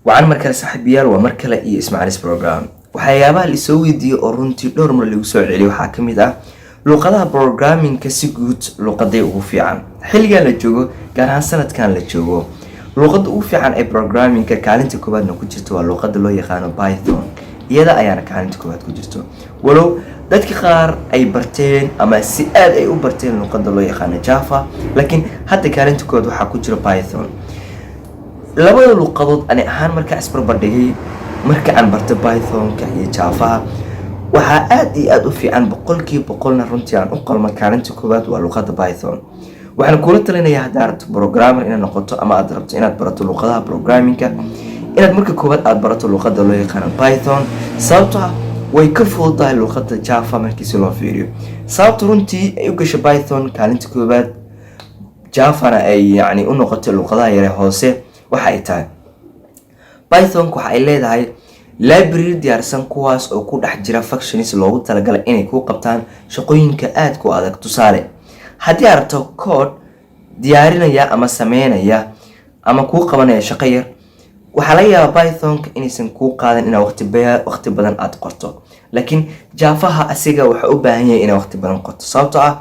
وعن مركل صاحبيال ومركل إيه إسماعيل's program وحيابها اللي سوي دي أورنتي دور من اللي وسوي عليه وحاكم ده لقطها programming كسيجوت لقطة وفي عن حلقة للجوجو كان سنة كان للجوجو لقطة وفي عن أي programming ككالنت كوباد نكوجتوا اللقطة اللي يخانو بايثون يدا أيانا كالنت كوباد كوجتوا ولو dadka qaar ay barteen ama si aad ay u barteen luqadda loo yaqaan Java laakiin hadda kaalintood waxa ku jira Python labada luqadood ani ahaan marka isbarbardhigay marka aan bartay Python-ka iyo Java waxa aad iyo aad u fiican boqolkiiba boqolna runtii aan u qalma kaalintood waa luqadda Python waxaan kula talinayaa hadda aad programmer inaad noqoto ama aad rabto inaad barato luqadaha programming-ka inaad marka koowaad aad barato luqadda loo yaqaan Python sababtoo way ka fududahay luqadda Java markii si loo fiiriyo sababta runtii ay u gashay Python kaalinta koobaad Java-na ay yani u noqotay luqadaha yare hoose waxa ay tahay Python waxa ay leedahay library diyaarsan kuwaas oo ku dhex jira functions loogu talagalay inay ku qabtaan shaqooyinka aad ku adag tusaale haddii aad rabto code diyaarinaya ama sameynaya ama ku qabanaya shaqo yar waxa laga yaabaa Python inaysan ku qaadan in waqti badan aad qorto laakiin Java asiga waxa u baahan yahay in waqti badan qorto sababtoo ah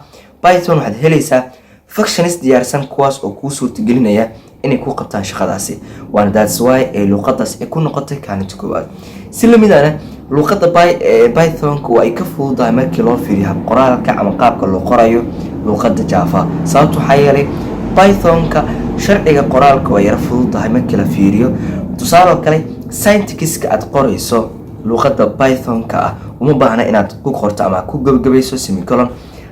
Python waxaad helaysaa functions diyaarsan kuwaas oo ku suurtagelinaya inay ku qabtaan shaqadaasi waana that's why ay luqadaas ay ku noqotay kaalinta koowaad si la mid ah luqadda Python ay ka fududahay markii loo fiiriyo hab qoraalka ama qaabka loo qorayo luqadda Java sababtoo waxay yeelay Python-ka sharciga qoraalka waa yar fududahay markii la fiiriyo tusaale kale syntax-ka aad qorayso luqadda Python-ka uma baahna inaad ku qorto ama ku gabagabayso semicolon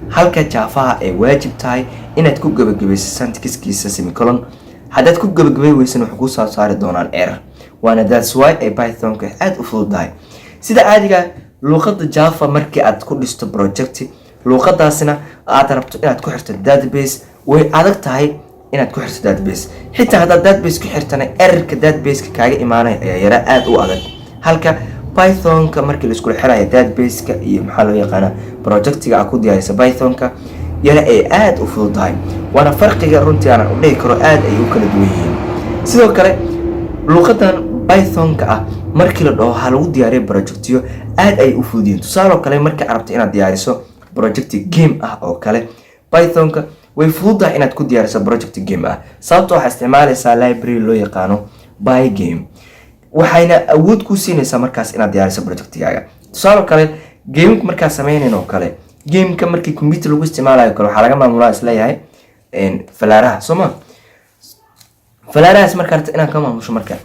halka Java ay waajib tahay inaad ku gabagabayso syntax-kiisa semicolon haddaad ku gabagabay weysan wax ku soo saari doonaan error waana that's why ay Python-ka aad u fududahay sida caadiga luqadda Java markii aad ku dhisto project luqadaasina aad rabto inaad ku xirto database way adag tahay inaad ku xirto database xitaa haddaad database ku xirtana errorka database-ka kaaga imaanaya ayaa yara aad u adag halka Python-ka markii la isku xirayo database-ka iyo maxaa loo yaqaan project-ga aad ku diyaarisa Python-ka yara ay aad u fududahay waana farqiga runtii aan u dhigi karo aad ay u kala duwan yihiin sidoo kale luqadan Python-ka markii la dhaho hal lagu diyaariyo project-yo aad ay u fududiin tusaale kale markii aad rabto inaad diyaariso project game oo kale Python-ka way fududahay inaad ku diyaariso project game sababtoo waxaad isticmaalaysaa library loo yaqaan Pygame waxayna awood ku siinaysaa markaas inaad diyaariso project-gaaga tusaale kale game marka sameeynayno kale game-ka markii computer lagu isticmaalayo kale waxa laga maamulaa isleeyahay falaaraha Soomaa falaarahaas marka aad inaad ka maamusho marka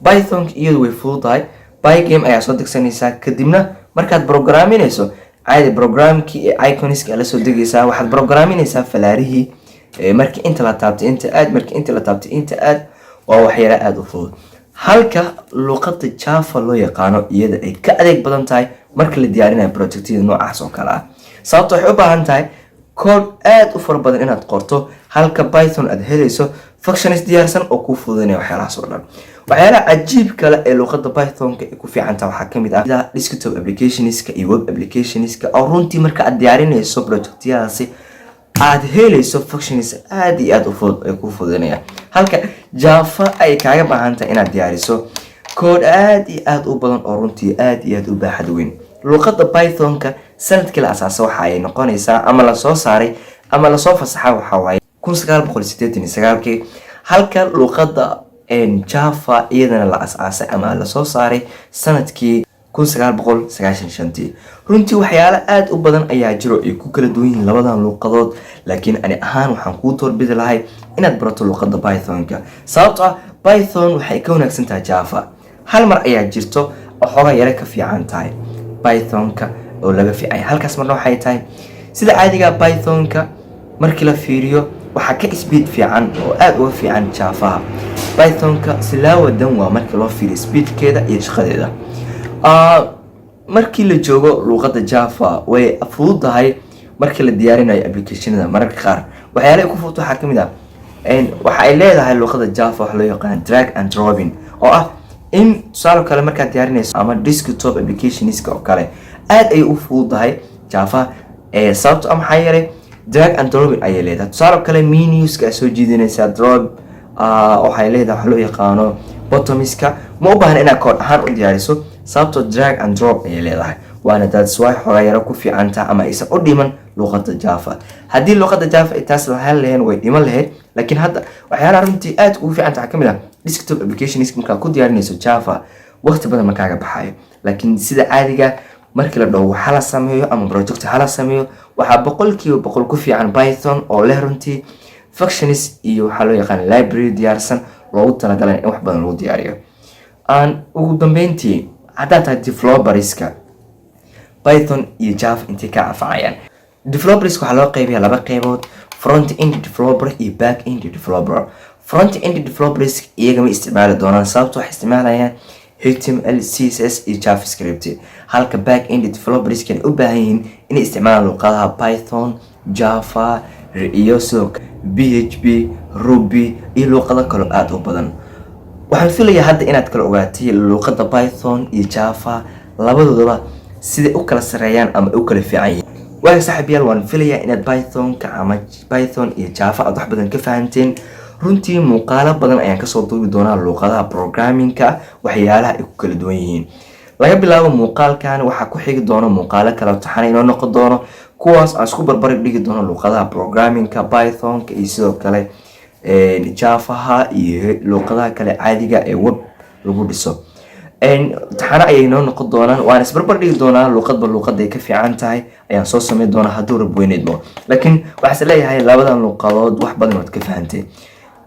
Python iyadu way fududahay Pygame ayaa soo degsanaysaa kadibna markaad programinayso عادي برنامجي ايكونيسك على سو دغيسا waxaad programinaysaa falaarihi markii inta la taabtay inta aad markii inta la taabtay inta aad waa waxyaalo aad u fudud halka luqadda Java loo yaqaano iyada ay ka adeeg badan tahay marka la diyaarinayo project-yada noocaas oo kale ah sababtoo waxay u baahan tahay code aad u fara badan inaad qorto halka Python aad helayso functions diyaarsan oo ku fududeynaya waxyaalahaas oo dhan waxyaalaha cajiib kale ee luqadda Python-ka ay ku fiican tahay waxaa kamid ah desktop applications-ka iyo web applications-ka oo runtii marka aad diyaarinayso project-yadaasi aad helayso functions aad iyo aad u fudud ay ku fududeynaya halka Java ay kaaga baahan tahay inaad diyaariso code aad iyo aad u badan oo runtii aad iyo aad u baaxad weyn luqadda Python-ka sanadkii la asaasay waxa ay noqonaysaa ama la soo saaray ama la soo fasaxay waxa waaye 1989 halka luqadda Java iyadana la asaasay ama la soo saaray sanadkii 1995 runtii waxyaalo aad u badan ayaa jiro ay ku kala duwan yihiin labadan luqadood laakiin ani ahaan waxaan ku doorbidi lahay inaad barato luqadda Python-ka sababtoo ah Python waxay ka wanaagsan tahay Java hal mar ayaa jirto oo xogaa yara ka fiican tahay Python-ka oo laga fiicay halkaas marna waxay tahay sida caadiga Python-ka markii la fiiriyo waxa ka speed fiican oo aad uga fiican Java Python-ka sila wadan waa markii loo fiiriyo speedkeeda iyo shaqadeeda markii la joogo luqadda Java way fududahay markii la diyaarinayo application-ada mararka qaar waxyaalaha ku fudud waxa kamid ah waxa ay leedahay luqadda Java wax loo yaqaan drag and dropping oo ah in tusaale kale marka diyaarinayso ama desktop applications-ka oo kale aad ay u fududahay Java sababtoo ah maxay yeelay drag and dropping ay leedahay tusaale kale menus-ka soo jiidanaysa drop waxay leedahay wax loo yaqaano bottomiska ma u baahna inaad kood ahaan u diyaariso sababtoo drag and drop ayay leedahay waana that's why xogaa yaro ku fiicantaa ama aysan u dhiman luqadda Java haddii luqadda Java ay taas lahayn way dhiman lahayd laakiin hadda waxyaalaha runtii aad ugu fiicantaa kamid ah desktop applications markaa ku diyaarinayso Java waqti badan ma kaaga baxayo laakiin sida caadiga markii la dhaho waxa la sameeyo ama project hala sameeyo waxa boqolkiiba boqol ku fiican Python oo leh runtii functions iyo waxa loo yaqaan library diyaarsan loogu talagalay in wax badan lagu diyaariyo aan ugu dambeyntii hadda tahay developerska Python iyo Java intii ka anfacayaan developers waxa loo qaybiyaa laba qaybood front end developer iyo back end developer front end developers iyaga ma isticmaali doonaan sababtoo waxay isticmaalayaan HTML CSS iyo JavaScript halka back end developers kan u baahan yihiin inay isticmaalaan luqadaha Python Java iyo PHP Ruby iyo luqado kale aad u badan waxaan filayaa hadda inaad kala ogaatay luqadda Python iyo Java labadoodaba sida u kala sareeyaan ama u kala fiican yihiin waa saaxiibayaal waan filayaa inaad Python iyo Java aad wax badan ka fahanteen runtii muuqaalo badan ayaan ka soo duubi doonaa luqadaha programmingka waxyaalaha ay ku kala duwan yihiin laga bilaabo muuqaalkan waxa ku xigi doona muuqaalo kala taxan inoo noqon doono kuwaas aan isku barbar dhigi doono luqadaha programmingka Pythonka iyo sidoo kale Java iyo luqadaha kale caadiga ee web lagu dhiso taxana ayay noo noqon doonaan waan isbarbar dhigi doonaa luqadba luqaday ka fiican tahay ayaan soo sameyn doonaa hadduu rab weyneedmo laakiin waxaan leeyahay labadan luqadood wax badan waad ka fahanteen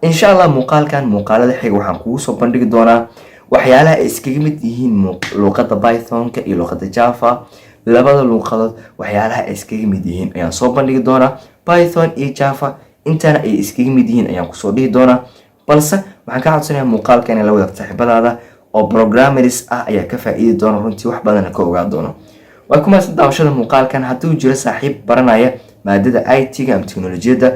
insha Allah muuqaalkan muuqaalada xiga waxaan kugu soo bandhigi doonaa waxyaalaha ay iskaga mid yihiin luqadda Pythonka iyo luqadda Java labada luqadood waxyaalaha ay iskaga mid yihiin ayaan soo bandhigi doonaa Python iyo Java intana ay iskaga mid yihiin ayaan kusoo dhigi doonaa balse waxaan ka codsanayaa muuqaalkan la wada saaxiibadaada oo programmers ah ayaa ka faa'iidi doona runtii wax badan ka ogaan doono waa kuma daawashada muuqaalkan haddii uu jiro saaxiib baranaya maadada IT-ga ama teknolojiyadda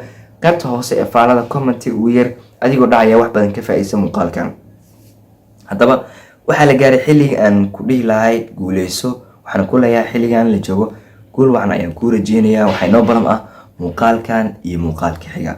qaybta hoose ee faalada commentiga ugu yar adigoo dhacaya wax badan ka faa'iideysa muuqaalkan haddaba waxa la gaaray xilliga aan ku dhihi lahay guuleyso waxaan ku leeyahay xilligan la joogo guul waxan ayaan ku rajeynayaa waxay noo balan ah muuqaalkan iyo muuqaalka xiga